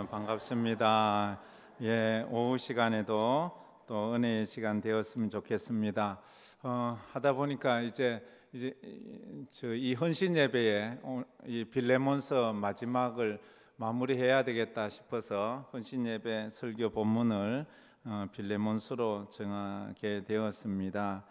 반갑습니다. 오후 시간에도 또 은혜의 시간 되었으면 좋겠습니다. 하다 보니까 이제 이 헌신 예배에 이 빌레몬서 마지막을 마무리해야 되겠다 싶어서 헌신 예배 설교 본문을 빌레몬서로 정하게 되었습니다.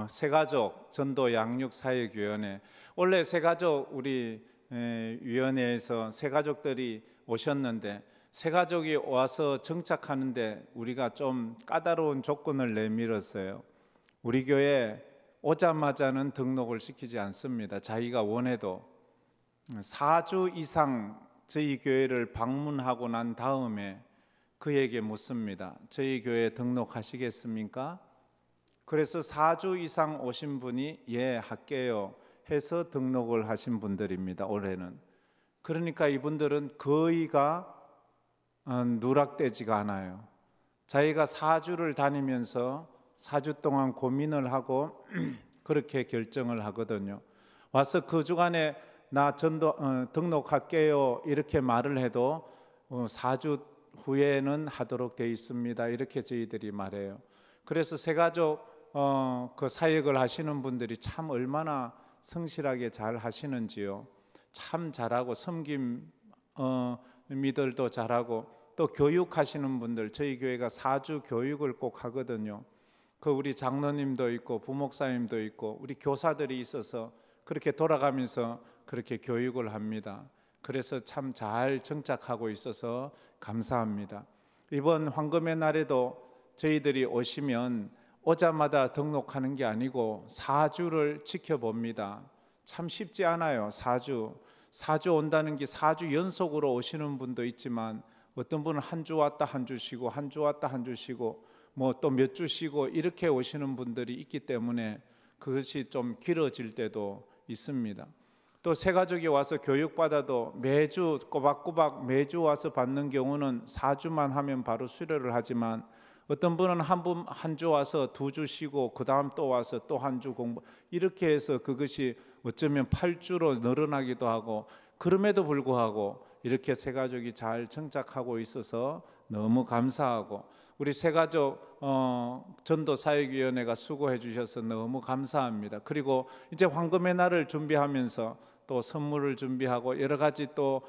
새가족 전도 양육 사역위원회, 원래 새가족 우리 위원회에서 새가족들이 오셨는데 새가족이 와서 정착하는데 우리가 좀 까다로운 조건을 내밀었어요. 우리 교회 오자마자는 등록을 시키지 않습니다. 자기가 원해도 4주 이상 저희 교회를 방문하고 난 다음에 그에게 묻습니다. 저희 교회에 등록하시겠습니까? 그래서 4주 이상 오신 분이 예 할게요 해서 등록을 하신 분들입니다. 올해는. 그러니까 이분들은 거의가 누락되지가 않아요. 자기가 4주를 다니면서 4주 동안 고민을 하고 그렇게 결정을 하거든요. 와서 그 주간에 나 전도 등록할게요 이렇게 말을 해도 4주 후에는 하도록 되어 있습니다 이렇게 저희들이 말해요. 그래서 새가족 그 사역을 하시는 분들이 참 얼마나 성실하게 잘 하시는지요. 참 잘하고 섬김이들도 잘하고 또 교육하시는 분들, 저희 교회가 4주 교육을 꼭 하거든요. 그 우리 장로님도 있고 부목사님도 있고 우리 교사들이 있어서 그렇게 돌아가면서 그렇게 교육을 합니다. 그래서 참 잘 정착하고 있어서 감사합니다. 이번 황금의 날에도 저희들이 오시면 오자마자 등록하는 게 아니고 4주를 지켜봅니다. 참 쉽지 않아요. 4주 온다는 게 4주 연속으로 오시는 분도 있지만 어떤 분은 한 주 왔다 한 주 쉬고 한 주 왔다 한 주 쉬고 뭐 또 몇 주 쉬고 이렇게 오시는 분들이 있기 때문에 그것이 좀 길어질 때도 있습니다. 또 새가족이 와서 교육받아도 매주 꼬박꼬박 매주 와서 받는 경우는 4주만 하면 바로 수료를 하지만 어떤 분은 한 주 와서 2주 쉬고 그 다음 또 와서 또 한 주 공부 이렇게 해서 그것이 어쩌면 8주로 늘어나기도 하고 그럼에도 불구하고 이렇게 새가족이 잘 정착하고 있어서 너무 감사하고 우리 새가족 전도사역위원회가 수고해 주셔서 너무 감사합니다. 그리고 이제 황금의 날을 준비하면서 또 선물을 준비하고 여러 가지 또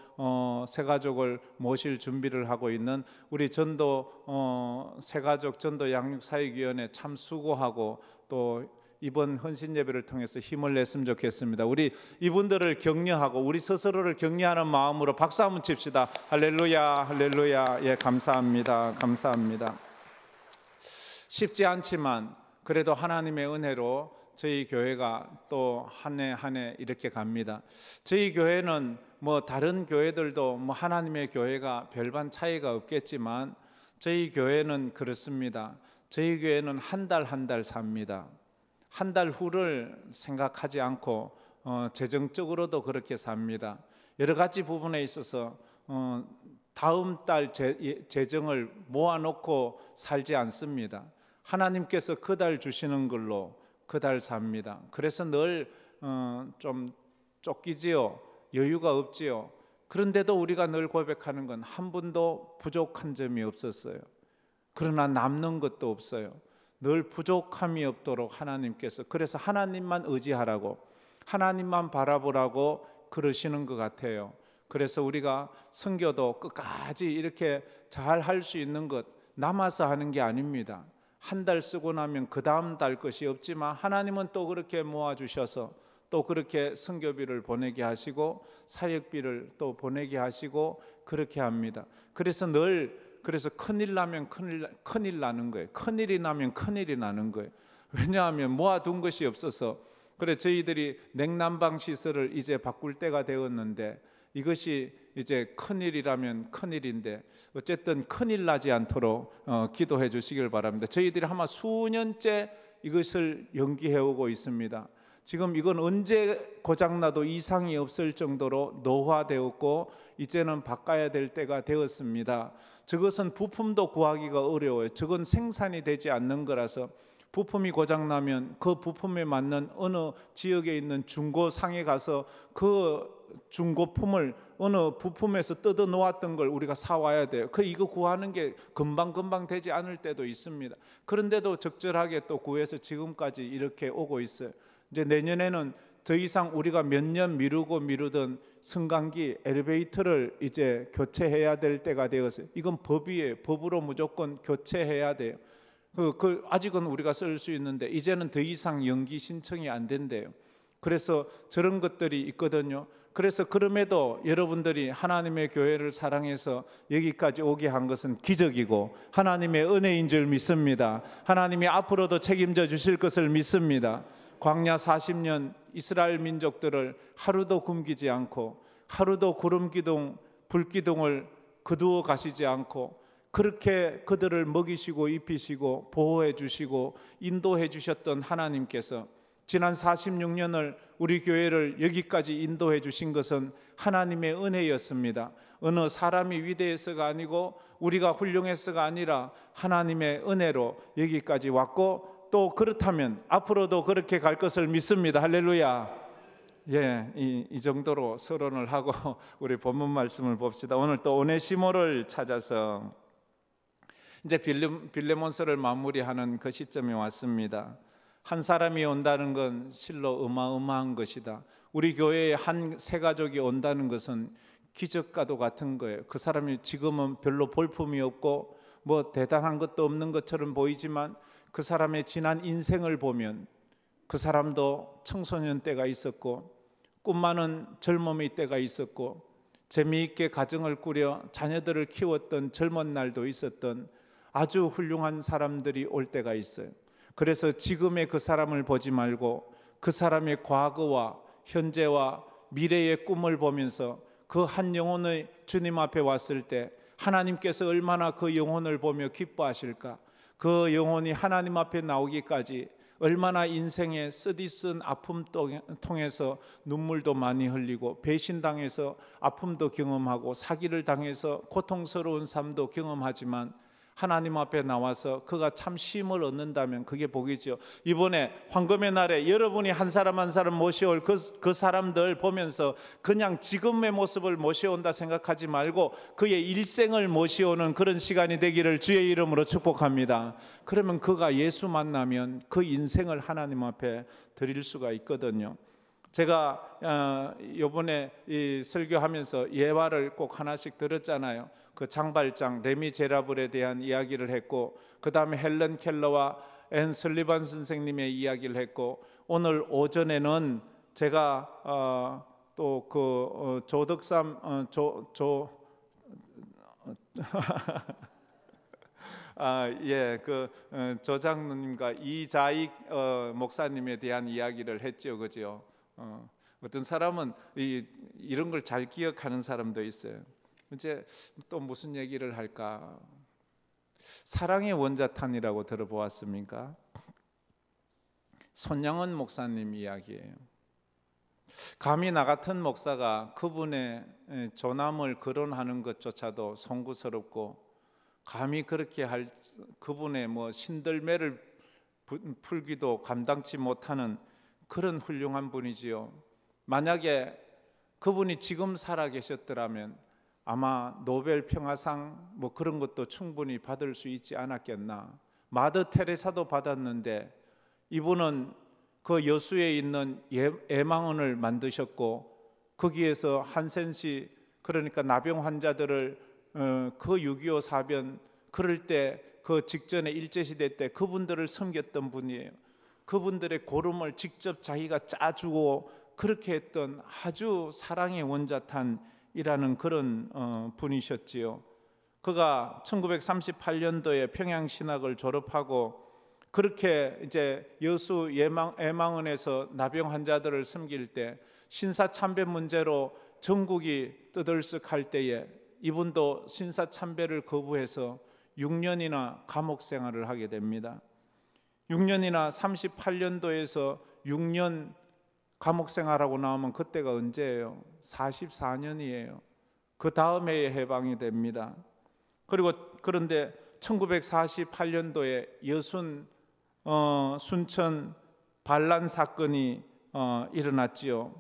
새가족을 모실 준비를 하고 있는 우리 전도 새가족 전도 양육 사역위원회 참 수고하고 또 이번 헌신 예배를 통해서 힘을 냈으면 좋겠습니다. 우리 이분들을 격려하고 우리 스스로를 격려하는 마음으로 박수 한번 칩시다. 할렐루야, 할렐루야. 예, 감사합니다. 감사합니다. 쉽지 않지만 그래도 하나님의 은혜로 저희 교회가 또 한 해 한 해 이렇게 갑니다. 저희 교회는 뭐 다른 교회들도 뭐 하나님의 교회가 별반 차이가 없겠지만 저희 교회는 그렇습니다. 저희 교회는 한 달 한 달 삽니다. 한 달 후를 생각하지 않고 재정적으로도 그렇게 삽니다. 여러 가지 부분에 있어서 다음 달 재정을 모아놓고 살지 않습니다. 하나님께서 그 달 주시는 걸로 그 달 삽니다. 그래서 늘 좀 쫓기지요. 여유가 없지요. 그런데도 우리가 늘 고백하는 건 한 번도 부족한 점이 없었어요. 그러나 남는 것도 없어요. 늘 부족함이 없도록 하나님께서, 그래서 하나님만 의지하라고 하나님만 바라보라고 그러시는 것 같아요. 그래서 우리가 선교도 끝까지 이렇게 잘 할 수 있는 것 남아서 하는 게 아닙니다. 한 달 쓰고 나면 그 다음 달 것이 없지만 하나님은 또 그렇게 모아주셔서 또 그렇게 선교비를 보내게 하시고 사역비를 또 보내게 하시고 그렇게 합니다. 그래서 큰일 나면 큰일 나는 거예요. 큰일이 나면 큰일이 나는 거예요. 왜냐하면 모아둔 것이 없어서. 그래 저희들이 냉난방 시설을 이제 바꿀 때가 되었는데 이것이 이제 큰일이라면 큰일인데 어쨌든 큰일 나지 않도록 기도해 주시길 바랍니다. 저희들이 아마 수년째 이것을 연기해 오고 있습니다. 지금 이건 언제 고장나도 이상이 없을 정도로 노화되었고 이제는 바꿔야 될 때가 되었습니다. 저것은 부품도 구하기가 어려워요. 저건 생산이 되지 않는 거라서 부품이 고장나면 그 부품에 맞는 어느 지역에 있는 중고상에 가서 그 중고품을 어느 부품에서 뜯어 놓았던 걸 우리가 사와야 돼요. 이거 구하는 게 금방 되지 않을 때도 있습니다. 그런데도 적절하게 또 구해서 지금까지 이렇게 오고 있어요. 이제 내년에는 더 이상 우리가 몇 년 미루던 승강기 엘리베이터를 이제 교체해야 될 때가 되었어요. 이건 법이에요. 법으로 무조건 교체해야 돼요. 아직은 우리가 쓸 수 있는데 이제는 더 이상 연기 신청이 안 된대요. 그래서 저런 것들이 있거든요. 그래서 그럼에도 여러분들이 하나님의 교회를 사랑해서 여기까지 오게 한 것은 기적이고 하나님의 은혜인 줄 믿습니다. 하나님이 앞으로도 책임져 주실 것을 믿습니다. 광야 40년 이스라엘 민족들을 하루도 굶기지 않고 하루도 구름기둥 불기둥을 거두어 가시지 않고 그렇게 그들을 먹이시고 입히시고 보호해 주시고 인도해 주셨던 하나님께서 지난 46년을 우리 교회를 여기까지 인도해 주신 것은 하나님의 은혜였습니다. 어느 사람이 위대해서가 아니고 우리가 훌륭해서가 아니라 하나님의 은혜로 여기까지 왔고 또 그렇다면 앞으로도 그렇게 갈 것을 믿습니다. 할렐루야. 예, 이 정도로 서론을 하고 우리 본문 말씀을 봅시다. 오늘 또 오네시모를 찾아서 이제 빌레몬서를 마무리하는 그 시점이 왔습니다. 한 사람이 온다는 건 실로 어마어마한 것이다. 우리 교회에 한 세 가족이 온다는 것은 기적과도 같은 거예요. 그 사람이 지금은 별로 볼품이 없고 뭐 대단한 것도 없는 것처럼 보이지만 그 사람의 지난 인생을 보면 그 사람도 청소년 때가 있었고 꿈 많은 젊음의 때가 있었고 재미있게 가정을 꾸려 자녀들을 키웠던 젊은 날도 있었던 아주 훌륭한 사람들이 올 때가 있어요. 그래서 지금의 그 사람을 보지 말고 그 사람의 과거와 현재와 미래의 꿈을 보면서 그 한 영혼의 주님 앞에 왔을 때 하나님께서 얼마나 그 영혼을 보며 기뻐하실까, 그 영혼이 하나님 앞에 나오기까지 얼마나 인생의 쓰디쓴 아픔 통해서 눈물도 많이 흘리고 배신당해서 아픔도 경험하고 사기를 당해서 고통스러운 삶도 경험하지만 하나님 앞에 나와서 그가 참 쉼을 얻는다면 그게 복이죠. 이번에 황금의 날에 여러분이 한 사람 한 사람 모셔올 그 사람들 보면서 그냥 지금의 모습을 모셔온다 생각하지 말고 그의 일생을 모셔오는 그런 시간이 되기를 주의 이름으로 축복합니다. 그러면 그가 예수 만나면 그 인생을 하나님 앞에 드릴 수가 있거든요. 제가 이번에 설교하면서 예화를 꼭 하나씩 들었잖아요. 그 장발장 레미제라블에 대한 이야기를 했고, 그 다음에 헬런 켈러와 앤 설리반 선생님의 이야기를 했고, 오늘 오전에는 제가 또 그 조덕삼 조장로님과 이자익 목사님에 대한 이야기를 했죠, 그죠? 어떤 사람은 이런 걸 잘 기억하는 사람도 있어요. 이제 또 무슨 얘기를 할까? 사랑의 원자탄이라고 들어보았습니까? 손양원 목사님 이야기예요. 감히 나 같은 목사가 그분의 조남을 거론하는 것조차도 송구스럽고, 감히 그렇게 할 그분의 뭐 신들매를 풀기도 감당치 못하는 그런 훌륭한 분이지요. 만약에 그분이 지금 살아 계셨더라면 아마 노벨 평화상 뭐 그런 것도 충분히 받을 수 있지 않았겠나. 마더 테레사도 받았는데 이분은 그 여수에 있는 애망원을 만드셨고, 거기에서 한센시, 그러니까 나병 환자들을 그 6.25 사변 그럴 때 그 직전에 일제시대 때 그분들을 섬겼던 분이에요. 그분들의 고름을 직접 자기가 짜주고 그렇게 했던 아주 사랑의 원자탄이라는 그런 분이셨지요. 그가 1938년도에 평양신학을 졸업하고 그렇게 이제 여수 애망원에서 나병 환자들을 섬길 때 신사참배 문제로 전국이 떠들썩할 때에 이분도 신사참배를 거부해서 6년이나 감옥 생활을 하게 됩니다. 6년이나 38년도에서 6년 감옥 생활하고 나오면 그때가 언제예요? 44년이에요. 그 다음 해에 해방이 됩니다. 그런데 1948년도에 여순 순천 반란 사건이 일어났지요.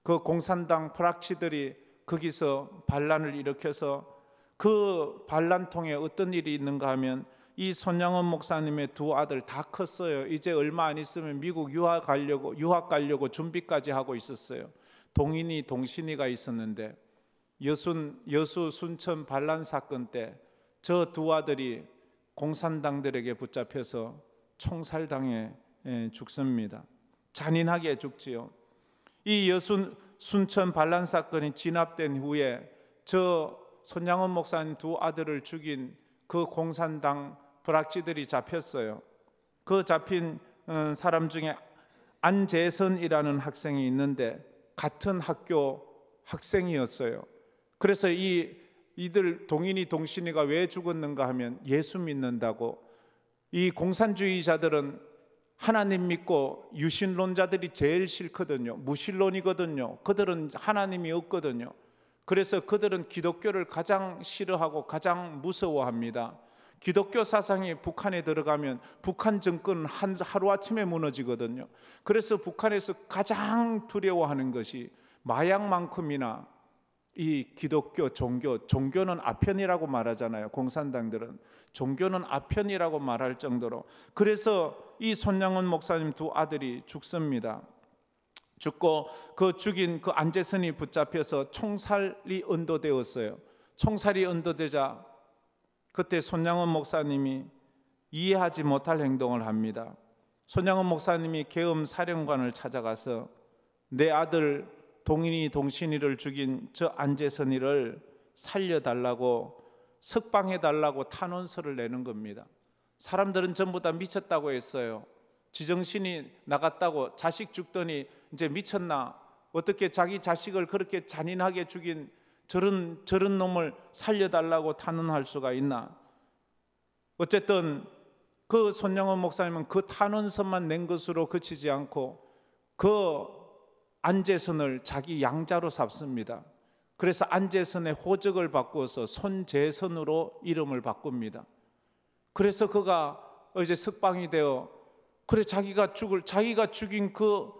그 공산당 프락치들이 거기서 반란을 일으켜서 그 반란통에 어떤 일이 있는가 하면 이 손양원 목사님의 두 아들 다 컸어요. 이제 얼마 안 있으면 미국 유학 가려고 준비까지 하고 있었어요. 동인이 동신이가 있었는데 여수 순천 반란 사건 때 저 두 아들이 공산당들에게 붙잡혀서 총살당해 죽습니다. 잔인하게 죽지요. 이 여수 순천 반란 사건이 진압된 후에 저 손양원 목사님 두 아들을 죽인 그 공산당 불악지들이 잡혔어요. 그 잡힌 사람 중에 안재선이라는 학생이 있는데 같은 학교 학생이었어요. 그래서 이들 동인이 동신이가 왜 죽었는가 하면 예수 믿는다고. 이 공산주의자들은 하나님 믿고 유신론자들이 제일 싫거든요. 무신론이거든요. 그들은 하나님이 없거든요. 그래서 그들은 기독교를 가장 싫어하고 가장 무서워합니다. 기독교 사상이 북한에 들어가면 북한 정권은 하루아침에 무너지거든요. 그래서 북한에서 가장 두려워하는 것이 마약만큼이나 이 기독교 종교는 아편이라고 말하잖아요. 공산당들은 종교는 아편이라고 말할 정도로. 그래서 이 손양원 목사님 두 아들이 죽습니다. 죽고 그 죽인 그 안재선이 붙잡혀서 총살이 언도되었어요. 총살이 언도되자 그때 손양원 목사님이 이해하지 못할 행동을 합니다. 손양원 목사님이 계엄 사령관을 찾아가서 내 아들 동인이 동신이를 죽인 저 안재선이를 살려달라고 석방해달라고 탄원서를 내는 겁니다. 사람들은 전부 다 미쳤다고 했어요. 지정신이 나갔다고, 자식 죽더니 이제 미쳤나, 어떻게 자기 자식을 그렇게 잔인하게 죽인 저런 놈을 살려달라고 탄원할 수가 있나. 어쨌든 그 손양원 목사님은 그 탄원서만 낸 것으로 그치지 않고 그 안재선을 자기 양자로 삼습니다. 그래서 안재선의 호적을 바꾸어서 손재선으로 이름을 바꿉니다. 그래서 그가 이제 석방이 되어, 그래 자기가 죽인 그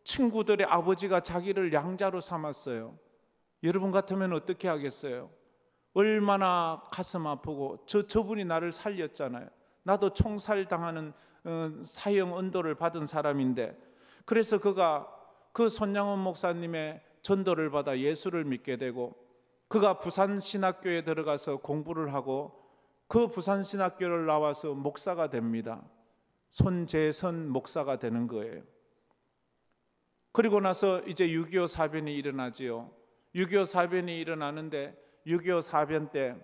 친구들의 아버지가 자기를 양자로 삼았어요. 여러분 같으면 어떻게 하겠어요? 얼마나 가슴 아프고, 저분이 나를 살렸잖아요. 나도 총살당하는 사형 언도를 받은 사람인데. 그래서 그가 그 손양원 목사님의 전도를 받아 예수를 믿게 되고, 그가 부산신학교에 들어가서 공부를 하고 그 부산신학교를 나와서 목사가 됩니다. 손재선 목사가 되는 거예요. 그리고 나서 이제 6.25 사변이 일어나지요. 6.25 사변이 일어나는데 6.25 사변 때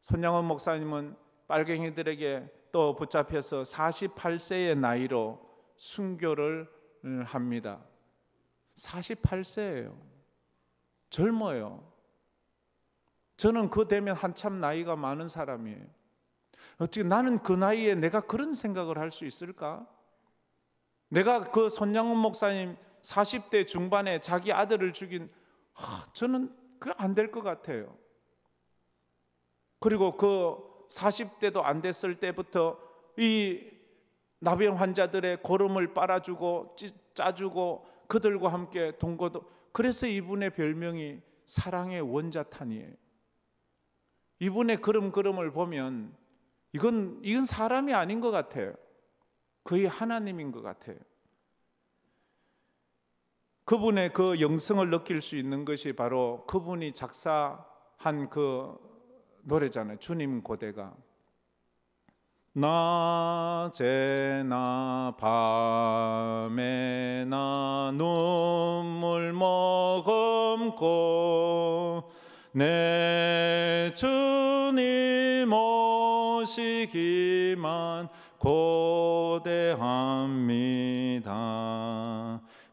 손양원 목사님은 빨갱이들에게 또 붙잡혀서 48세의 나이로 순교를 합니다. 48세예요. 젊어요. 저는 그 되면 한참 나이가 많은 사람이에요. 어떻게 나는 그 나이에 내가 그런 생각을 할 수 있을까? 내가 그 손양원 목사님 40대 중반에 자기 아들을 죽인, 저는 그 안 될 것 같아요. 그리고 그 40대도 안 됐을 때부터 이 나병 환자들의 고름을 빨아주고 짜주고 그들과 함께 동거도. 그래서 이분의 별명이 사랑의 원자탄이에요. 이분의 걸음을 보면 이건 사람이 아닌 것 같아요. 거의 하나님인 것 같아요. 그분의 그 영성을 느낄 수 있는 것이 바로 그분이 작사한 그 노래잖아요. 주님 고대가. 낮에나 밤에나 눈물 머금고 내 주님 오시기만 고대합니다.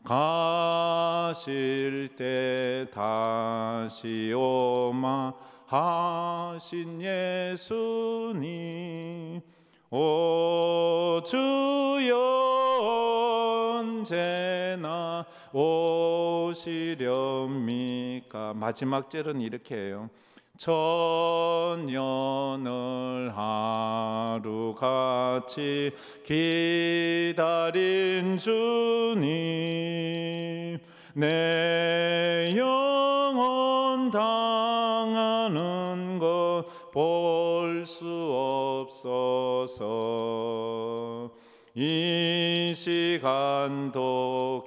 가실 때 다시 오마 하신 예수님, 오 주여 언제나 오시렵니까. 마지막 절은 이렇게 해요. 천년을 하루같이 기다린 주님, 내 영혼 당하는 것 볼 수 없어서 이 시간도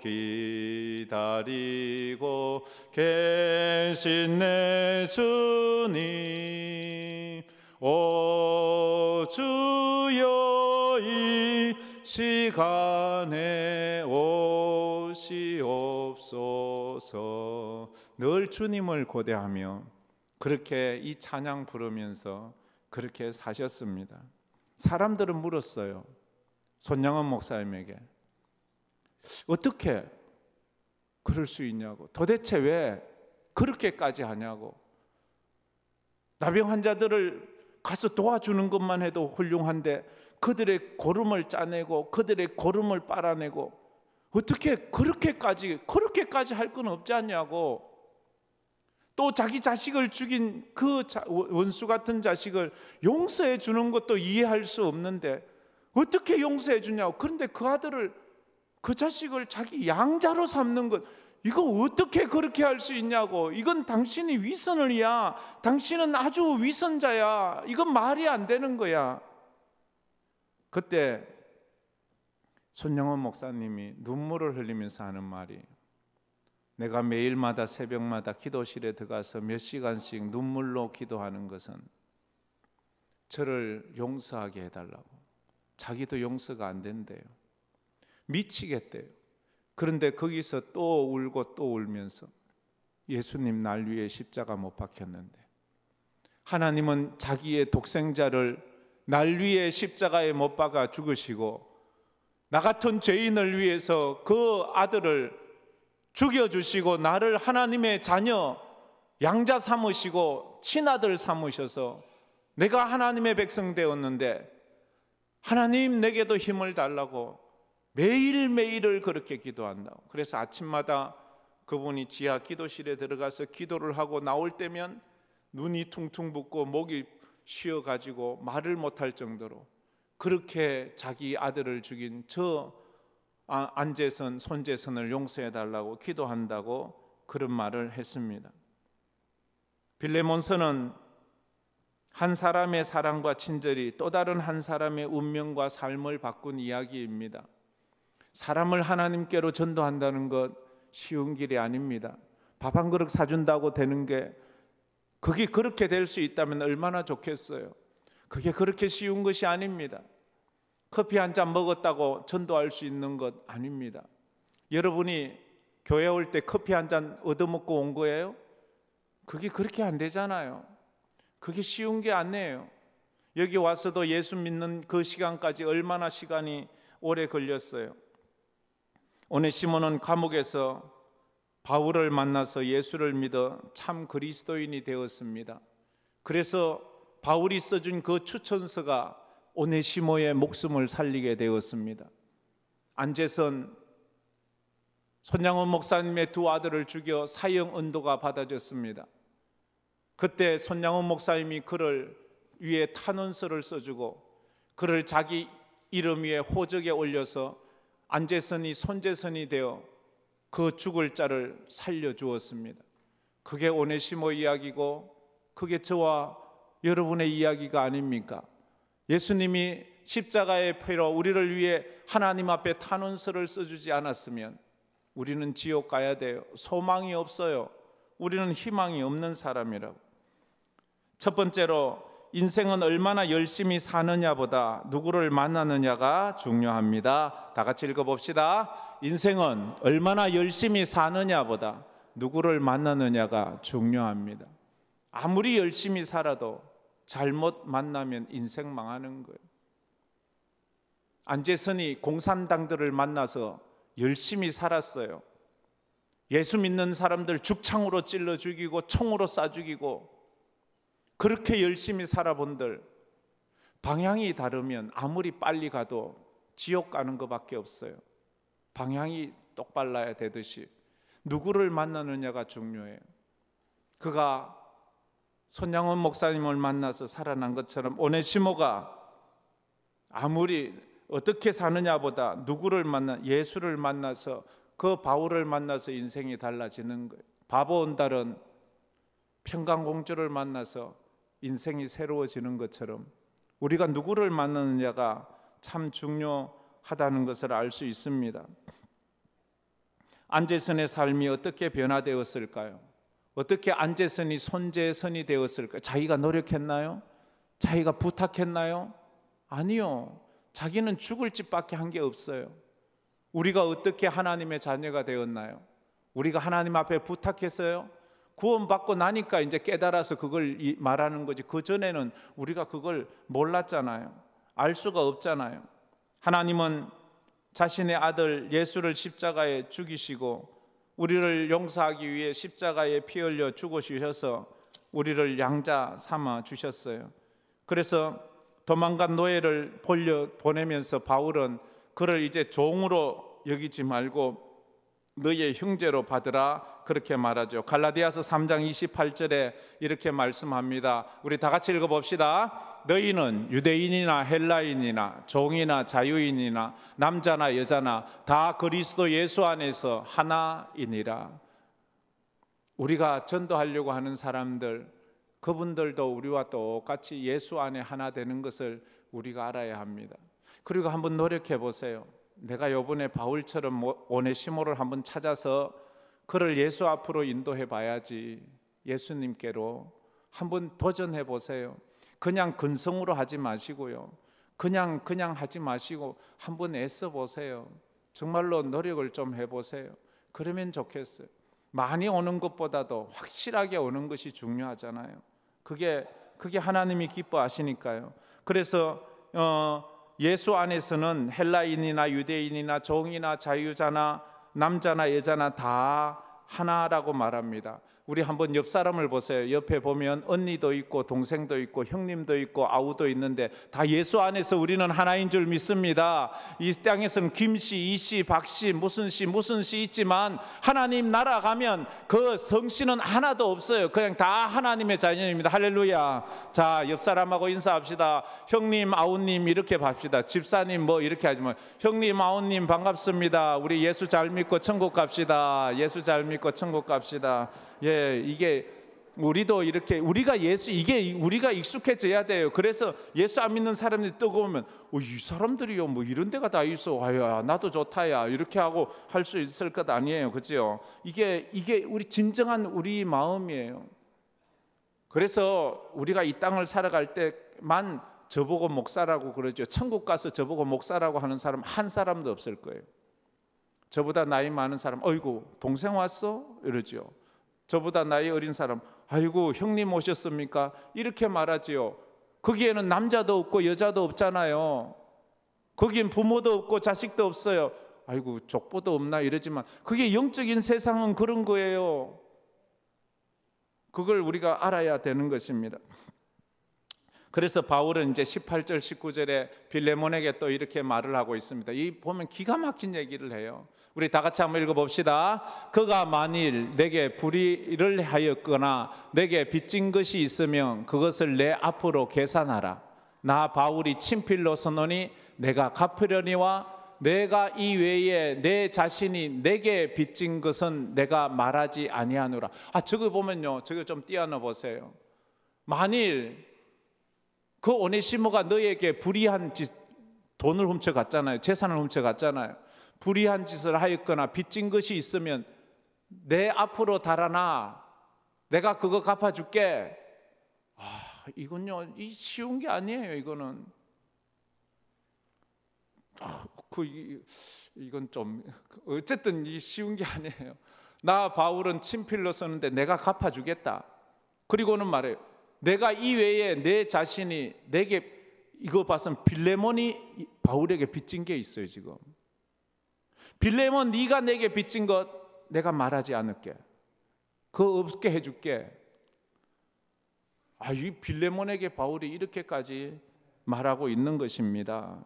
기다리고 계신 내 주님, 오 주여 이 시간에 오시옵소서. 늘 주님을 고대하며 그렇게 이 찬양 부르면서 그렇게 사셨습니다. 사람들은 물었어요. 손양원 목사님에게 어떻게 그럴 수 있냐고, 도대체 왜 그렇게까지 하냐고. 나병 환자들을 가서 도와주는 것만 해도 훌륭한데 그들의 고름을 짜내고 그들의 고름을 빨아내고 어떻게 그렇게까지 할 건 없지 않냐고. 또 자기 자식을 죽인 그 원수 같은 자식을 용서해 주는 것도 이해할 수 없는데 어떻게 용서해 주냐고. 그런데 그 아들을, 그 자식을 자기 양자로 삼는 것, 이거 어떻게 그렇게 할 수 있냐고. 이건 당신이 위선이야. 당신은 아주 위선자야. 이건 말이 안 되는 거야. 그때 손영원 목사님이 눈물을 흘리면서 하는 말이, 내가 매일마다 새벽마다 기도실에 들어가서 몇 시간씩 눈물로 기도하는 것은 저를 용서하게 해달라고. 자기도 용서가 안 된대요. 미치겠대요. 그런데 거기서 또 울고 또 울면서 예수님 날 위해 십자가 못 박혔는데, 하나님은 자기의 독생자를 날 위해 십자가에 못 박아 죽으시고 나 같은 죄인을 위해서 그 아들을 죽여주시고 나를 하나님의 자녀 양자 삼으시고 친아들 삼으셔서 내가 하나님의 백성 되었는데 하나님 내게도 힘을 달라고 매일매일을 그렇게 기도한다고. 그래서 아침마다 그분이 지하 기도실에 들어가서 기도를 하고 나올 때면 눈이 퉁퉁 붓고 목이 쉬어가지고 말을 못할 정도로 그렇게 자기 아들을 죽인 저 안재선, 손재선을 용서해달라고 기도한다고 그런 말을 했습니다. 빌레몬서는 한 사람의 사랑과 친절이 또 다른 한 사람의 운명과 삶을 바꾼 이야기입니다. 사람을 하나님께로 전도한다는 것 쉬운 길이 아닙니다. 밥 한 그릇 사준다고 되는 게, 그게 그렇게 될 수 있다면 얼마나 좋겠어요. 그게 그렇게 쉬운 것이 아닙니다. 커피 한 잔 먹었다고 전도할 수 있는 것 아닙니다. 여러분이 교회 올 때 커피 한 잔 얻어먹고 온 거예요? 그게 그렇게 안 되잖아요. 그게 쉬운 게 아니에요. 여기 와서도 예수 믿는 그 시간까지 얼마나 시간이 오래 걸렸어요. 오네시모는 감옥에서 바울을 만나서 예수를 믿어 참 그리스도인이 되었습니다. 그래서 바울이 써준 그 추천서가 오네시모의 목숨을 살리게 되었습니다. 안재선, 손양원 목사님의 두 아들을 죽여 사형 언도가 받아졌습니다. 그때 손양원 목사님이 그를 위에 탄원서를 써주고 그를 자기 이름 위에 호적에 올려서 안재선이 손재선이 되어 그 죽을 자를 살려주었습니다. 그게 오네시모 이야기고 그게 저와 여러분의 이야기가 아닙니까? 예수님이 십자가의 피로 우리를 위해 하나님 앞에 탄원서를 써주지 않았으면 우리는 지옥 가야 돼요. 소망이 없어요. 우리는 희망이 없는 사람이라고. 첫 번째로 인생은 얼마나 열심히 사느냐보다 누구를 만나느냐가 중요합니다. 다 같이 읽어봅시다. 인생은 얼마나 열심히 사느냐보다 누구를 만나느냐가 중요합니다. 아무리 열심히 살아도 잘못 만나면 인생 망하는 거예요. 안재선이 공산당들을 만나서 열심히 살았어요. 예수 믿는 사람들 죽창으로 찔러 죽이고 총으로 쏴 죽이고 그렇게 열심히 살아본들 방향이 다르면 아무리 빨리 가도 지옥 가는 것밖에 없어요. 방향이 똑발라야 되듯이 누구를 만나느냐가 중요해요. 그가 손양원 목사님을 만나서 살아난 것처럼 오네시모가 아무리 어떻게 사느냐보다 누구를 만나 예수를 만나서 그 바울을 만나서 인생이 달라지는 거예요. 바보 온달은 평강공주를 만나서 인생이 새로워지는 것처럼 우리가 누구를 만나느냐가 참 중요하다는 것을 알 수 있습니다. 안제선의 삶이 어떻게 변화되었을까요? 어떻게 안제선이 손재의 선이 되었을까요? 자기가 노력했나요? 자기가 부탁했나요? 아니요. 자기는 죽을 짓밖에 한 게 없어요. 우리가 어떻게 하나님의 자녀가 되었나요? 우리가 하나님 앞에 부탁했어요? 구원받고 나니까 이제 깨달아서 그걸 말하는 거지. 그 전에는 우리가 그걸 몰랐잖아요. 알 수가 없잖아요. 하나님은 자신의 아들 예수를 십자가에 죽이시고 우리를 용서하기 위해 십자가에 피 흘려 죽으셔서 우리를 양자 삼아 주셨어요. 그래서 도망간 노예를 보내면서 바울은 그를 이제 종으로 여기지 말고 너의 형제로 받으라 그렇게 말하죠. 갈라디아서 3장 28절에 이렇게 말씀합니다. 우리 다 같이 읽어봅시다. 너희는 유대인이나 헬라인이나 종이나 자유인이나 남자나 여자나 다 그리스도 예수 안에서 하나이니라. 우리가 전도하려고 하는 사람들, 그분들도 우리와 똑같이 예수 안에 하나 되는 것을 우리가 알아야 합니다. 그리고 한번 노력해 보세요. 내가 이번에 바울처럼 오네시모를 한번 찾아서 그를 예수 앞으로 인도해 봐야지. 예수님께로 한번 도전해 보세요. 그냥 근성으로 하지 마시고요. 그냥 하지 마시고 한번 애써 보세요. 정말로 노력을 좀 해보세요. 그러면 좋겠어요. 많이 오는 것보다도 확실하게 오는 것이 중요하잖아요. 그게 하나님이 기뻐하시니까요. 그래서 예수 안에서는 헬라인이나 유대인이나 종이나 자유자나 남자나 여자나 다 하나라고 말합니다. 우리 한번 옆 사람을 보세요. 옆에 보면 언니도 있고 동생도 있고 형님도 있고 아우도 있는데 다 예수 안에서 우리는 하나인 줄 믿습니다. 이 땅에서는 김씨, 이씨, 박씨, 무슨 씨 있지만 하나님 나라 가면 그 성씨는 하나도 없어요. 그냥 다 하나님의 자녀입니다. 할렐루야. 자, 옆 사람하고 인사합시다. 형님, 아우님 이렇게 봅시다. 집사님 뭐 이렇게 하지 마. 형님, 아우님 반갑습니다. 우리 예수 잘 믿고 천국 갑시다. 예수 잘 믿고 천국 갑시다. 예, 이게 우리도 이렇게 이게 우리가 익숙해져야 돼요. 그래서 예수 안 믿는 사람들이 뜨거우면 이 사람들이요 뭐 이런 데가 다 있어. 아야 나도 좋다야 이렇게 하고 할 수 있을 것 아니에요, 그죠? 이게 우리 진정한 우리 마음이에요. 그래서 우리가 이 땅을 살아갈 때만 저보고 목사라고 그러죠. 천국 가서 저보고 목사라고 하는 사람 한 사람도 없을 거예요. 저보다 나이 많은 사람, 어이구 동생 왔어? 이러죠. 저보다 나이 어린 사람, 아이고 형님 오셨습니까? 이렇게 말하지요. 거기에는 남자도 없고 여자도 없잖아요. 거기엔 부모도 없고 자식도 없어요. 아이고 족보도 없나 이러지만 그게 영적인 세상은 그런 거예요. 그걸 우리가 알아야 되는 것입니다. 그래서 바울은 이제 18절 19절에 빌레몬에게 또 이렇게 말을 하고 있습니다. 이 보면 기가 막힌 얘기를 해요. 우리 다 같이 한번 읽어봅시다. 그가 만일 내게 불의를 하였거나 내게 빚진 것이 있으면 그것을 내 앞으로 계산하라. 나 바울이 친필로 서노니 내가 갚으려니와 내가 이외에 내 자신이 내게 빚진 것은 내가 말하지 아니하노라. 저거 보면요, 저거 좀 띄어넣어 보세요. 만일 그 오네시모가 너에게 불의한 짓, 돈을 훔쳐갔잖아요. 재산을 훔쳐갔잖아요. 불의한 짓을 하였거나 빚진 것이 있으면 내 앞으로 달아나. 내가 그거 갚아줄게. 이건요, 쉬운 게 아니에요. 이거는 이건 좀 어쨌든 이 쉬운 게 아니에요. 나 바울은 친필로 썼는데 내가 갚아주겠다. 그리고는 말해요. 내가 이외에 내 자신이 내게 이거 봤으면 빌레몬이 바울에게 빚진 게 있어요. 지금 빌레몬 네가 내게 빚진 것 내가 말하지 않을게. 그거 없게 해줄게. 이 빌레몬에게 바울이 이렇게까지 말하고 있는 것입니다.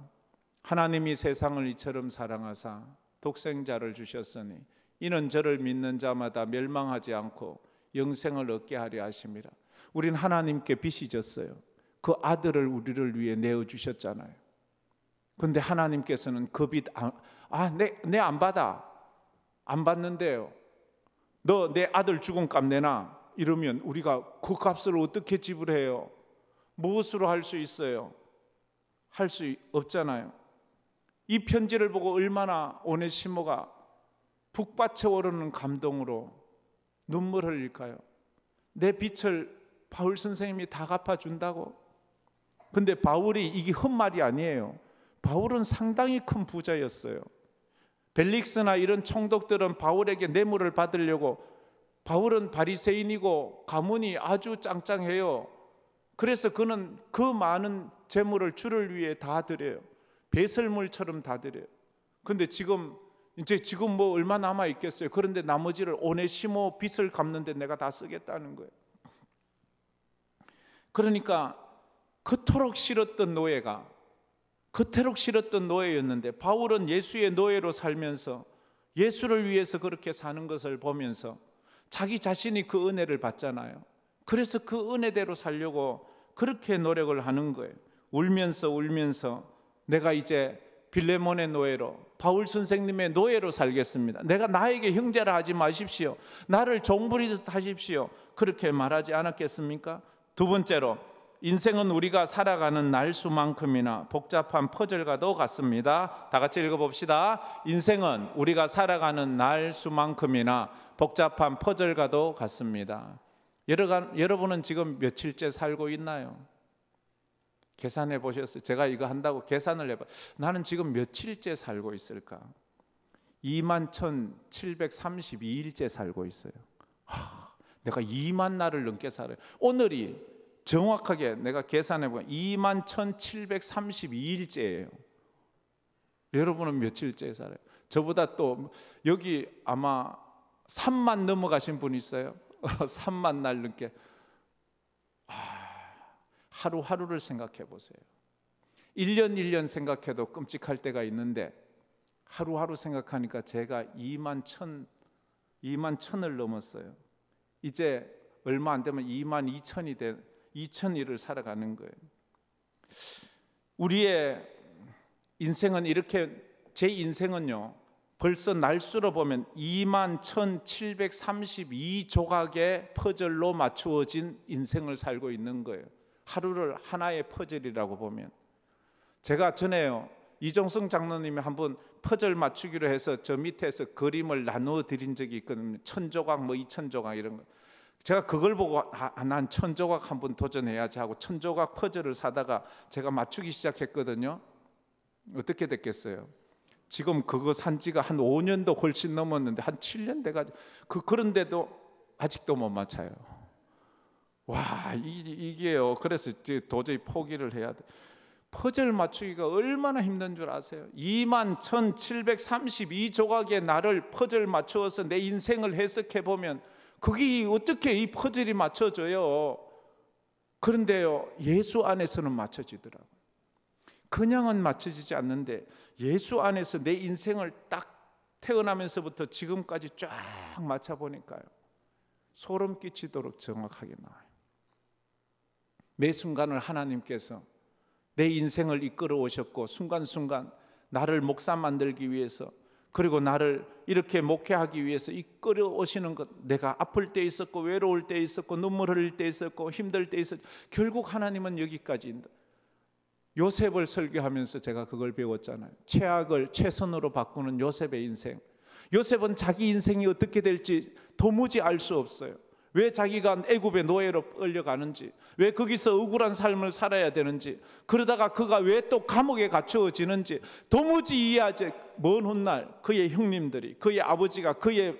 하나님이 세상을 이처럼 사랑하사 독생자를 주셨으니 이는 저를 믿는 자마다 멸망하지 않고 영생을 얻게 하려 하심이라. 우린 하나님께 빚이 졌어요. 그 아들을 우리를 위해 내어주셨잖아요. 그런데 하나님께서는 그 빚 내 안 받아. 안 받는데요. 너 내 아들 죽은 값 내놔. 이러면 우리가 그 값을 어떻게 지불해요? 무엇으로 할 수 있어요? 할 수 없잖아요. 이 편지를 보고 얼마나 오네시모가 북받쳐 오르는 감동으로 눈물 흘릴까요? 내 빚을 바울 선생님이 다 갚아준다고? 근데 바울이 이게 헛말이 아니에요. 바울은 상당히 큰 부자였어요. 벨릭스나 이런 총독들은 바울에게 뇌물을 받으려고, 바울은 바리새인이고 가문이 아주 짱짱해요. 그래서 그는 그 많은 재물을 주를 위해 다 드려요. 배설물처럼 다 드려요. 근데 지금 뭐 얼마 남아 있겠어요? 그런데 나머지를 오네시모 빚을 갚는데 내가 다 쓰겠다는 거예요. 그러니까 그토록 싫었던 노예가 그토록 싫었던 노예였는데, 바울은 예수의 노예로 살면서 예수를 위해서 그렇게 사는 것을 보면서 자기 자신이 그 은혜를 받잖아요. 그래서 그 은혜대로 살려고 그렇게 노력을 하는 거예요. 울면서 내가 이제 빌레몬의 노예로, 바울 선생님의 노예로 살겠습니다. 내가 나에게 형제라 하지 마십시오. 나를 종부리듯 하십시오. 그렇게 말하지 않았겠습니까? 두 번째로, 인생은 우리가 살아가는 날수만큼이나 복잡한 퍼즐과도 같습니다. 다 같이 읽어봅시다. 인생은 우리가 살아가는 날수만큼이나 복잡한 퍼즐과도 같습니다. 여러분은 지금 며칠째 살고 있나요? 계산해 보셨어요? 제가 이거 한다고 계산을 해봐. 나는 지금 며칠째 살고 있을까? 21,732일째 살고 있어요. 내가 2만 날을 넘게 살아요. 오늘이 정확하게 내가 계산해 보면 21,732일째예요. 여러분은 며칠째 살아요? 저보다 또 여기 아마 3만 넘어가신 분 있어요. 3만 날 넘게. 하루하루를 생각해 보세요. 1년 생각해도 끔찍할 때가 있는데, 하루하루 생각하니까 제가 2만 1,000을 넘었어요. 이제 얼마 안 되면 2만 2,000일을 살아가는 거예요. 우리의 인생은 이렇게, 제 인생은요, 벌써 날수로 보면 21,732조각의 퍼즐로 맞추어진 인생을 살고 있는 거예요. 하루를 하나의 퍼즐이라고 보면. 제가 전에요, 이종성 장로님이 한번 퍼즐 맞추기로 해서 저 밑에서 그림을 나누어 드린 적이 있거든요. 1,000조각, 2,000조각 이런 거. 제가 그걸 보고 난 1,000조각 한번 도전해야지 하고 1,000조각 퍼즐을 사다가 제가 맞추기 시작했거든요. 어떻게 됐겠어요? 지금 그거 산 지가 한 5년도 훨씬 넘었는데 한 7년 돼가지고 그런데도 아직도 못 맞춰요. 와, 이게요. 그래서 도저히 포기를 해야 돼. 퍼즐 맞추기가 얼마나 힘든 줄 아세요? 21,732조각의 나를 퍼즐 맞추어서 내 인생을 해석해 보면 그게 어떻게 이 퍼즐이 맞춰져요? 그런데요, 예수 안에서는 맞춰지더라고요. 그냥은 맞춰지지 않는데 예수 안에서 내 인생을 딱 태어나면서부터 지금까지 쫙 맞춰보니까요, 소름 끼치도록 정확하게 나와요. 매 순간을 하나님께서 내 인생을 이끌어 오셨고, 순간순간 나를 목사 만들기 위해서, 그리고 나를 이렇게 목회하기 위해서 이끌어 오시는 것, 내가 아플 때 있었고 외로울 때 있었고 눈물 흘릴 때 있었고 힘들 때 있었고, 결국 하나님은 여기까지인다. 요셉을 설교하면서 제가 그걸 배웠잖아요. 최악을 최선으로 바꾸는 요셉의 인생. 요셉은 자기 인생이 어떻게 될지 도무지 알 수 없어요. 왜 자기가 애굽의 노예로 끌려가는지, 왜 거기서 억울한 삶을 살아야 되는지, 그러다가 그가 왜 또 감옥에 갇혀지는지 도무지 이해하지. 먼 훗날 그의 형님들이, 그의 아버지가 그의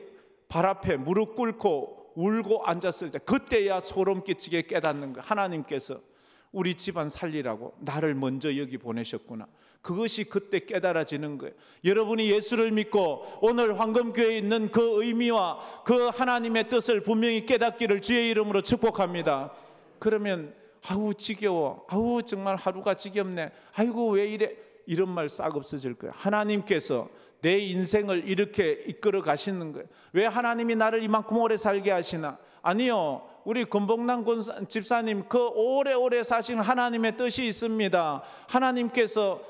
발 앞에 무릎 꿇고 울고 앉았을 때, 그때야 소름 끼치게 깨닫는 거예요. 하나님께서 우리 집안 살리라고 나를 먼저 여기 보내셨구나. 그것이 그때 깨달아지는 거예요. 여러분이 예수를 믿고 오늘 황금교회에 있는 그 의미와 그 하나님의 뜻을 분명히 깨닫기를 주의 이름으로 축복합니다. 그러면 아우 지겨워, 아우 정말 하루가 지겹네, 아이고 왜 이래, 이런 말 싹 없어질 거예요. 하나님께서 내 인생을 이렇게 이끌어 가시는 거예요. 왜 하나님이 나를 이만큼 오래 살게 하시나? 아니요, 우리 금복남 집사님 그 오래오래 사신 하나님의 뜻이 있습니다. 하나님께서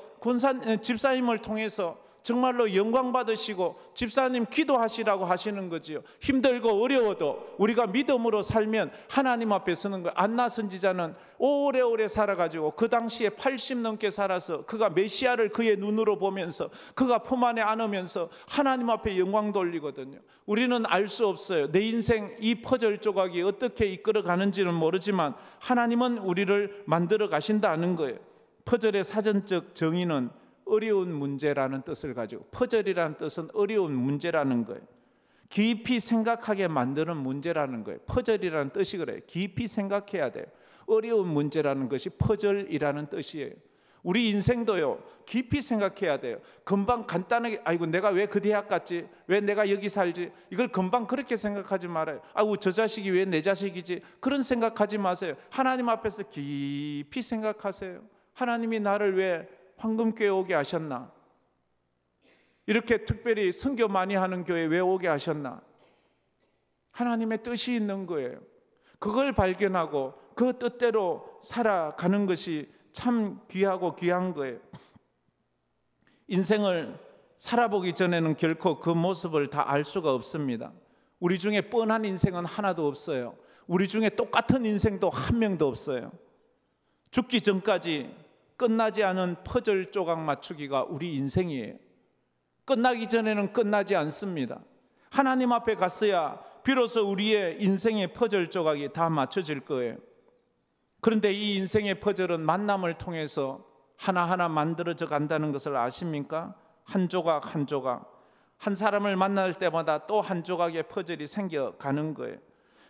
집사님을 통해서 정말로 영광 받으시고 집사님 기도하시라고 하시는 거지요. 힘들고 어려워도 우리가 믿음으로 살면 하나님 앞에 서는 거예요. 안나 선지자는 오래오래 살아가지고 그 당시에 80 넘게 살아서 그가 메시아를 그의 눈으로 보면서 그가 품 안에 안으면서 하나님 앞에 영광 돌리거든요. 우리는 알 수 없어요. 내 인생 이 퍼즐 조각이 어떻게 이끌어 가는지는 모르지만 하나님은 우리를 만들어 가신다는 거예요. 퍼즐의 사전적 정의는 어려운 문제라는 뜻을 가지고, 퍼즐이라는 뜻은 어려운 문제라는 거예요. 깊이 생각하게 만드는 문제라는 거예요. 퍼즐이라는 뜻이 그래요. 깊이 생각해야 돼요. 어려운 문제라는 것이 퍼즐이라는 뜻이에요. 우리 인생도요, 깊이 생각해야 돼요. 금방 간단하게 아이고 내가 왜 그 대학 갔지, 왜 내가 여기 살지, 이걸 금방 그렇게 생각하지 말아요. 아이고 저 자식이 왜 내 자식이지, 그런 생각하지 마세요. 하나님 앞에서 깊이 생각하세요. 하나님이 나를 왜 황금교회 오게 하셨나, 이렇게 특별히 선교 많이 하는 교회 왜 오게 하셨나, 하나님의 뜻이 있는 거예요. 그걸 발견하고 그 뜻대로 살아가는 것이 참 귀하고 귀한 거예요. 인생을 살아보기 전에는 결코 그 모습을 다 알 수가 없습니다. 우리 중에 뻔한 인생은 하나도 없어요. 우리 중에 똑같은 인생도 한 명도 없어요. 죽기 전까지 끝나지 않은 퍼즐 조각 맞추기가 우리 인생이에요. 끝나기 전에는 끝나지 않습니다. 하나님 앞에 갔어야 비로소 우리의 인생의 퍼즐 조각이 다 맞춰질 거예요. 그런데 이 인생의 퍼즐은 만남을 통해서 하나하나 만들어져 간다는 것을 아십니까? 한 조각 한 조각, 한 사람을 만날 때마다 또 한 조각의 퍼즐이 생겨가는 거예요.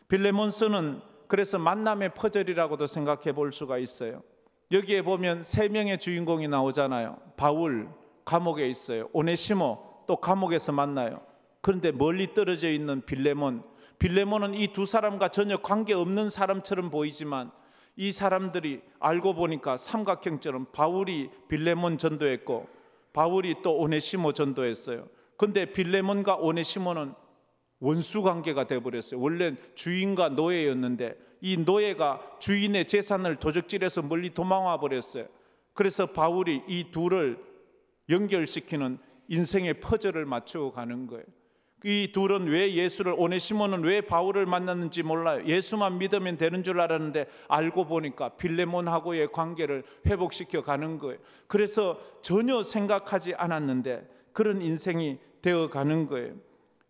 빌레몬서는 그래서 만남의 퍼즐이라고도 생각해 볼 수가 있어요. 여기에 보면 세 명의 주인공이 나오잖아요. 바울 감옥에 있어요. 오네시모 또 감옥에서 만나요. 그런데 멀리 떨어져 있는 빌레몬은 이 두 사람과 전혀 관계없는 사람처럼 보이지만 이 사람들이 알고 보니까 삼각형처럼 바울이 빌레몬 전도했고 바울이 또 오네시모 전도했어요. 그런데 빌레몬과 오네시모는 원수 관계가 되어버렸어요. 원래 주인과 노예였는데 이 노예가 주인의 재산을 도적질해서 멀리 도망와 버렸어요. 그래서 바울이 이 둘을 연결시키는 인생의 퍼즐을 맞추어 가는 거예요. 이 둘은 왜 예수를, 오네시모는 왜 바울을 만났는지 몰라요. 예수만 믿으면 되는 줄 알았는데 알고 보니까 빌레몬하고의 관계를 회복시켜 가는 거예요. 그래서 전혀 생각하지 않았는데 그런 인생이 되어 가는 거예요.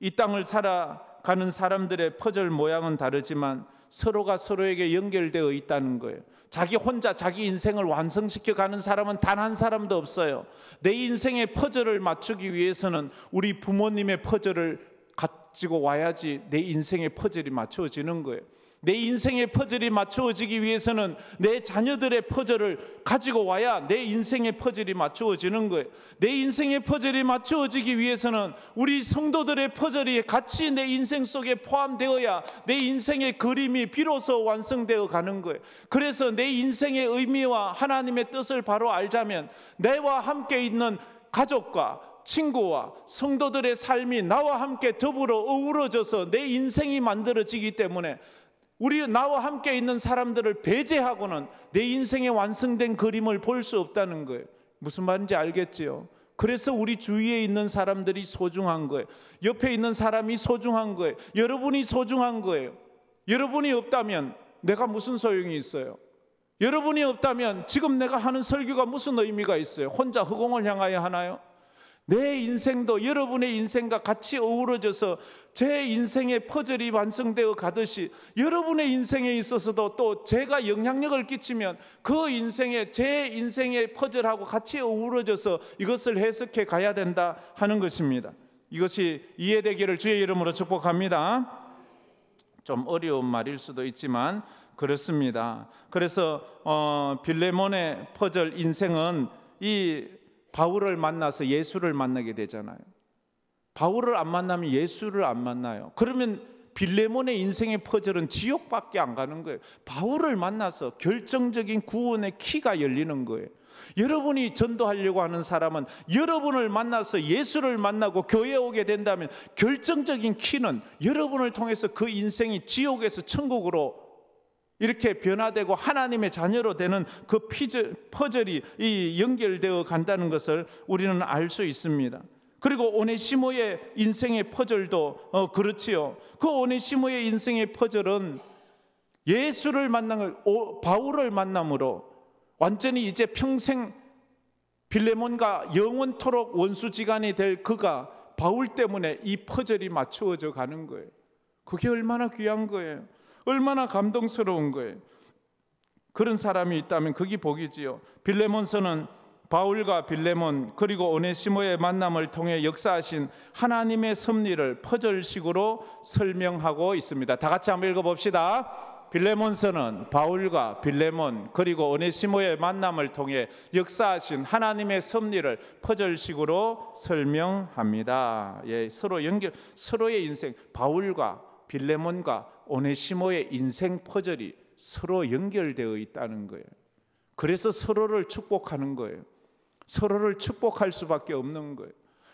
이 땅을 살아가는 사람들의 퍼즐 모양은 다르지만 서로가 서로에게 연결되어 있다는 거예요. 자기 혼자 자기 인생을 완성시켜 가는 사람은 단 한 사람도 없어요. 내 인생의 퍼즐을 맞추기 위해서는 우리 부모님의 퍼즐을 가지고 와야지 내 인생의 퍼즐이 맞춰지는 거예요. 내 인생의 퍼즐이 맞추어지기 위해서는 내 자녀들의 퍼즐을 가지고 와야 내 인생의 퍼즐이 맞추어지는 거예요. 내 인생의 퍼즐이 맞추어지기 위해서는 우리 성도들의 퍼즐이 같이 내 인생 속에 포함되어야 내 인생의 그림이 비로소 완성되어 가는 거예요. 그래서 내 인생의 의미와 하나님의 뜻을 바로 알자면 내와 함께 있는 가족과 친구와 성도들의 삶이 나와 함께 더불어 어우러져서 내 인생이 만들어지기 때문에 우리 나와 함께 있는 사람들을 배제하고는 내 인생의 완성된 그림을 볼 수 없다는 거예요. 무슨 말인지 알겠지요? 그래서 우리 주위에 있는 사람들이 소중한 거예요. 옆에 있는 사람이 소중한 거예요. 여러분이 소중한 거예요. 여러분이 없다면 내가 무슨 소용이 있어요? 여러분이 없다면 지금 내가 하는 설교가 무슨 의미가 있어요? 혼자 허공을 향하여 하나요? 내 인생도 여러분의 인생과 같이 어우러져서 제 인생의 퍼즐이 완성되어 가듯이 여러분의 인생에 있어서도 또 제가 영향력을 끼치면 그 인생에 제 인생의 퍼즐하고 같이 어우러져서 이것을 해석해 가야 된다 하는 것입니다. 이것이 이해되기를 주의 이름으로 축복합니다. 좀 어려운 말일 수도 있지만 그렇습니다. 그래서 빌레몬의 퍼즐 인생은 이 바울을 만나서 예수를 만나게 되잖아요. 바울을 안 만나면 예수를 안 만나요. 그러면 빌레몬의 인생의 퍼즐은 지옥밖에 안 가는 거예요. 바울을 만나서 결정적인 구원의 키가 열리는 거예요. 여러분이 전도하려고 하는 사람은 여러분을 만나서 예수를 만나고 교회에 오게 된다면 결정적인 키는 여러분을 통해서 그 인생이 지옥에서 천국으로 이렇게 변화되고 하나님의 자녀로 되는 그 퍼즐이 연결되어 간다는 것을 우리는 알 수 있습니다. 그리고 오네시모의 인생의 퍼즐도 그렇지요. 그 오네시모의 인생의 퍼즐은 예수를 만난 바울을 만남으로 완전히 이제 평생 빌레몬과 영원토록 원수지간이 될 그가 바울 때문에 이 퍼즐이 맞추어져 가는 거예요. 그게 얼마나 귀한 거예요. 얼마나 감동스러운 거예요. 그런 사람이 있다면 그게 복이지요. 빌레몬서는 바울과 빌레몬 그리고 오네시모의 만남을 통해 역사하신 하나님의 섭리를 퍼즐식으로 설명하고 있습니다. 다 같이 한번 읽어봅시다. 빌레몬서는 바울과 빌레몬 그리고 오네시모의 만남을 통해 역사하신 하나님의 섭리를 퍼즐식으로 설명합니다. 예, 서로 연결, 서로의 인생, 바울과 빌레몬과 오네시모의 인생 퍼즐이 서로 연결되어 있다는 거예요. 그래서 서로를 축복하는 거예요. 서로를 축복할 수밖에 없는 거예요.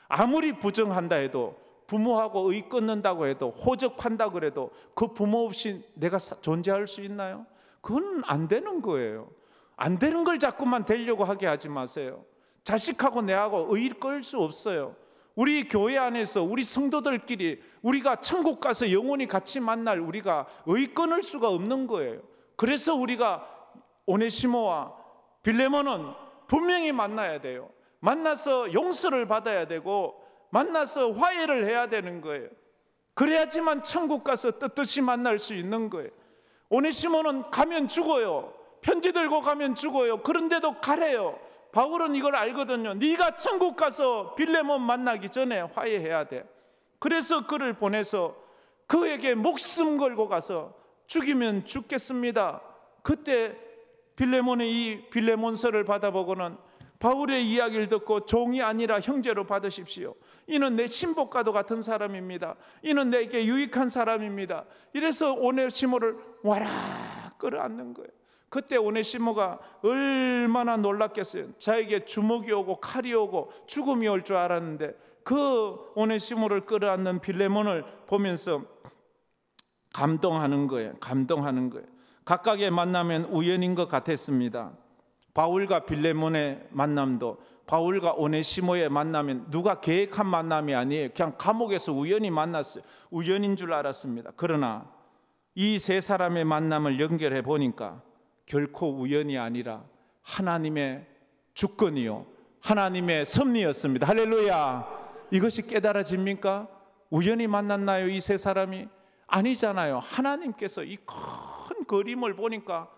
아무리 부정한다 해도, 부모하고 의 끊는다고 해도, 호적한다 그래도 그 부모 없이 내가 존재할 수 있나요? 그건 안 되는 거예요. 안 되는 걸 자꾸만 되려고 하게 하지 마세요. 자식하고 내하고 의 끌 수 없어요. 우리 교회 안에서 우리 성도들끼리 우리가 천국 가서 영원히 같이 만날 우리가 의 끊을 수가 없는 거예요. 그래서 우리가 오네시모와 빌레몬은 분명히 만나야 돼요. 만나서 용서를 받아야 되고 만나서 화해를 해야 되는 거예요. 그래야지만 천국 가서 떳떳이 만날 수 있는 거예요. 오네시모는 가면 죽어요. 편지 들고 가면 죽어요. 그런데도 가래요. 바울은 이걸 알거든요. 네가 천국 가서 빌레몬 만나기 전에 화해해야 돼. 그래서 그를 보내서 그에게 목숨 걸고 가서 죽이면 죽겠습니다. 그때 빌레몬의 이 빌레몬서를 받아보고는 바울의 이야기를 듣고 종이 아니라 형제로 받으십시오. 이는 내 친복과도 같은 사람입니다. 이는 내게 유익한 사람입니다. 이래서 오네시모를 와라 끌어안는 거예요. 그때 오네시모가 얼마나 놀랐겠어요. 자에게 주먹이 오고 칼이 오고 죽음이 올 줄 알았는데 그 오네시모를 끌어안는 빌레몬을 보면서 감동하는 거예요. 감동하는 거예요. 각각의 만남은 우연인 것 같았습니다. 바울과 빌레몬의 만남도 바울과 오네시모의 만남은 누가 계획한 만남이 아니에요. 그냥 감옥에서 우연히 만났어요. 우연인 줄 알았습니다. 그러나 이 세 사람의 만남을 연결해 보니까 결코 우연이 아니라 하나님의 주권이요 하나님의 섭리였습니다. 할렐루야. 이것이 깨달아집니까? 우연히 만났나요? 이 세 사람이? 아니잖아요. 하나님께서 이 큰 그림을 보니까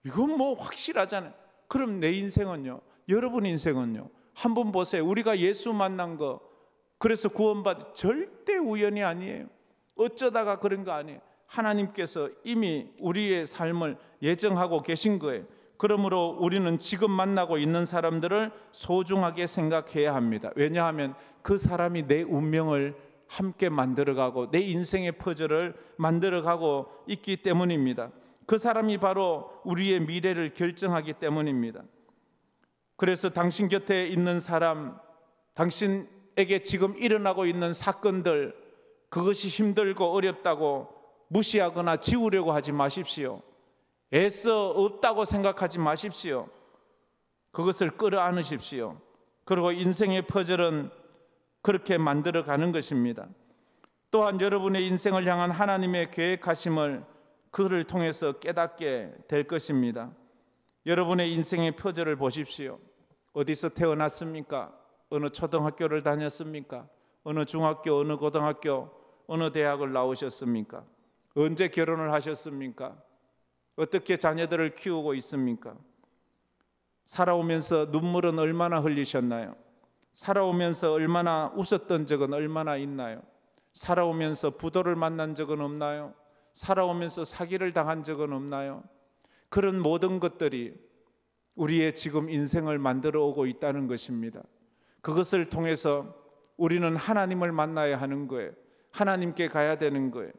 이건 뭐 확실하잖아요. 그럼 내 인생은요? 여러분 인생은요? 한번 보세요. 우리가 예수 만난 거 그래서 구원받은 절대 우연이 아니에요. 어쩌다가 그런 거 아니에요. 하나님께서 이미 우리의 삶을 예정하고 계신 거예요. 그러므로 우리는 지금 만나고 있는 사람들을 소중하게 생각해야 합니다. 왜냐하면 그 사람이 내 운명을 함께 만들어가고 내 인생의 퍼즐을 만들어가고 있기 때문입니다. 그 사람이 바로 우리의 미래를 결정하기 때문입니다. 그래서 당신 곁에 있는 사람, 당신에게 지금 일어나고 있는 사건들, 그것이 힘들고 어렵다고 무시하거나 지우려고 하지 마십시오. 애써 없다고 생각하지 마십시오. 그것을 끌어안으십시오. 그리고 인생의 퍼즐은 그렇게 만들어가는 것입니다. 또한 여러분의 인생을 향한 하나님의 계획하심을 그를 통해서 깨닫게 될 것입니다. 여러분의 인생의 퍼즐을 보십시오. 어디서 태어났습니까? 어느 초등학교를 다녔습니까? 어느 중학교, 어느 고등학교, 어느 대학을 나오셨습니까? 언제 결혼을 하셨습니까? 어떻게 자녀들을 키우고 있습니까? 살아오면서 눈물은 얼마나 흘리셨나요? 살아오면서 얼마나 웃었던 적은 얼마나 있나요? 살아오면서 부도를 만난 적은 없나요? 살아오면서 사기를 당한 적은 없나요? 그런 모든 것들이 우리의 지금 인생을 만들어 오고 있다는 것입니다. 그것을 통해서 우리는 하나님을 만나야 하는 거예요. 하나님께 가야 되는 거예요.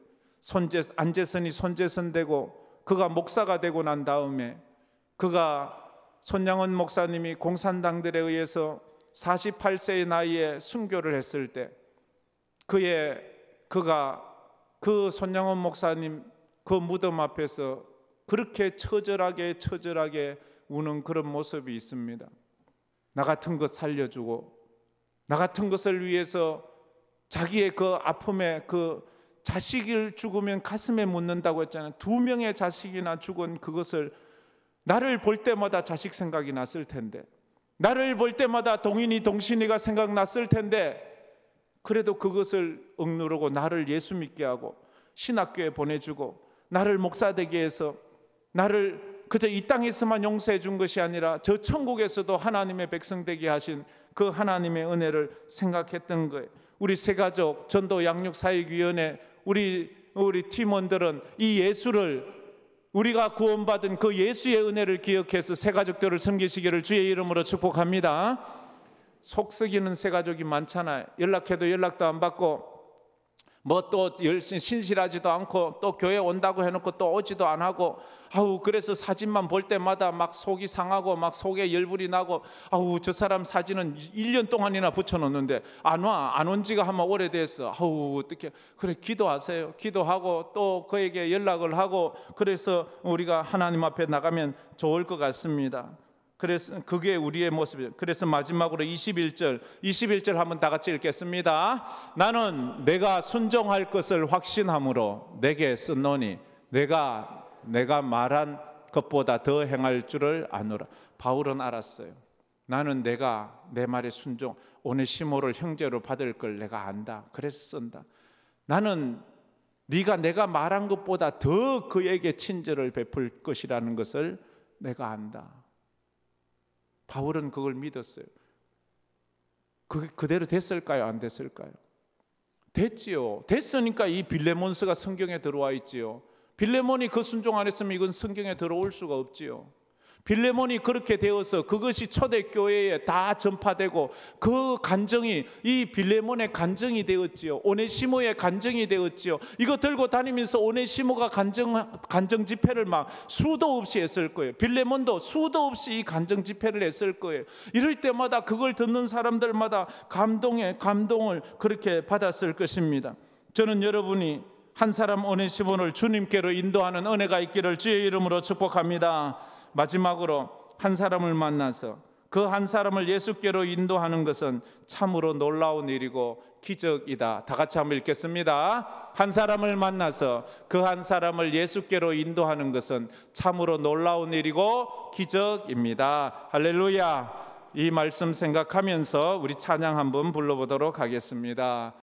안재선이 손재선 되고 그가 목사가 되고 난 다음에 그가 손양원 목사님이 공산당들에 의해서 48세의 나이에 순교를 했을 때 그가 그 손양원 목사님 그 무덤 앞에서 그렇게 처절하게 우는 그런 모습이 있습니다. 나 같은 것 살려주고 나 같은 것을 위해서 자기의 그 아픔에 그 자식을 죽으면 가슴에 묻는다고 했잖아요. 2명의 자식이나 죽은 그것을 나를 볼 때마다 자식 생각이 났을 텐데, 나를 볼 때마다 동인이 동신이가 생각났을 텐데, 그래도 그것을 억누르고 나를 예수 믿게 하고 신학교에 보내주고 나를 목사 되게 해서 나를 그저 이 땅에서만 용서해 준 것이 아니라 저 천국에서도 하나님의 백성 되게 하신 그 하나님의 은혜를 생각했던 거예요. 우리 새가족 전도 양육사역위원회 우리 팀원들은 이 예수를, 우리가 구원받은 그 예수의 은혜를 기억해서 새가족들을 섬기시기를 주의 이름으로 축복합니다. 속 썩이는 새가족이 많잖아요. 연락해도 연락도 안 받고 뭐 또 열심히 신실하지도 않고 또 교회 온다고 해놓고 또 오지도 안 하고, 그래서 사진만 볼 때마다 막 속이 상하고 막 속에 열불이 나고, 저 사람 사진은 1년 동안이나 붙여놓는데 안 온 지가 한번 오래됐어. 어떻게 그래. 기도하세요. 기도하고 또 그에게 연락을 하고, 그래서 우리가 하나님 앞에 나가면 좋을 것 같습니다. 그래서 그게 우리의 모습이에요. 그래서 마지막으로 21절 한번 다 같이 읽겠습니다. 나는 내가 순종할 것을 확신함으로 내게 썼노니 내가 말한 것보다 더 행할 줄을 아노라. 바울은 알았어요. 나는 내가 내 말에 순종, 오네시모를 형제로 받을 걸 내가 안다. 그래서 쓴다. 나는 내가 말한 것보다 더 그에게 친절을 베풀 것이라는 것을 내가 안다. 바울은 그걸 믿었어요. 그대로 됐을까요? 안 됐을까요? 됐지요. 됐으니까 이 빌레몬서가 성경에 들어와 있지요. 빌레몬이 그 순종 안 했으면 이건 성경에 들어올 수가 없지요. 빌레몬이 그렇게 되어서 그것이 초대교회에 다 전파되고 그 간정이 이 빌레몬의 간정이 되었지요. 오네시모의 간정이 되었지요. 이거 들고 다니면서 오네시모가 간정 집회를 막 수도 없이 했을 거예요. 빌레몬도 수도 없이 이 간정 집회를 했을 거예요. 이럴 때마다 그걸 듣는 사람들마다 감동을 그렇게 받았을 것입니다. 저는 여러분이 한 사람 오네시모를 주님께로 인도하는 은혜가 있기를 주의 이름으로 축복합니다. 마지막으로 한 사람을 만나서 그 한 사람을 예수께로 인도하는 것은 참으로 놀라운 일이고 기적이다. 다 같이 한번 읽겠습니다. 한 사람을 만나서 그 한 사람을 예수께로 인도하는 것은 참으로 놀라운 일이고 기적입니다. 할렐루야. 이 말씀 생각하면서 우리 찬양 한번 불러보도록 하겠습니다.